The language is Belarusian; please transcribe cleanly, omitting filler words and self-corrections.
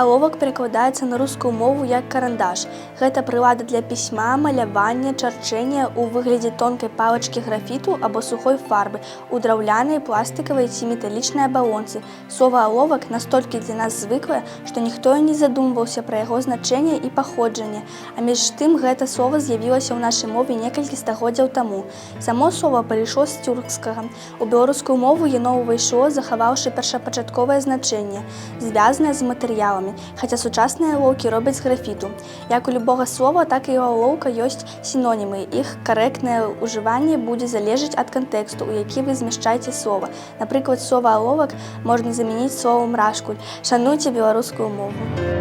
Аловак перакладаецца на рускую мову як карандаш. Гэта прылада для пісьма, малявання, чарчэння ў выглядзе тонкай палачкі графіту або сухой фарбы ў драўлянай, пластыкавай ці металічнай абалонцы. Слова аловак настолькі для нас звыклае, што ніхто і не задумваўся пра яго значэнне і паходжанне. А між тым гэта слова з'явілася ў нашай мове некалькі стагоддзяў таму. Само слова прыйшло з тюркскага. У беларускую мову яно ўвайшло, захаваўшы першапачатковае значэнне, звязанае з матэрыяламі, хаця сучасныя алоўкі робяць з графіту. Як у любога слова, так і ў алоўка ёсць сінонімы. Іх карэктнае ўжыванне будзе залежаць ад кантэксту, у які вы змяшчаеце слова. Напрыклад, слова аловак можна замяніць словам рашкуль. Шануйце беларускую мову.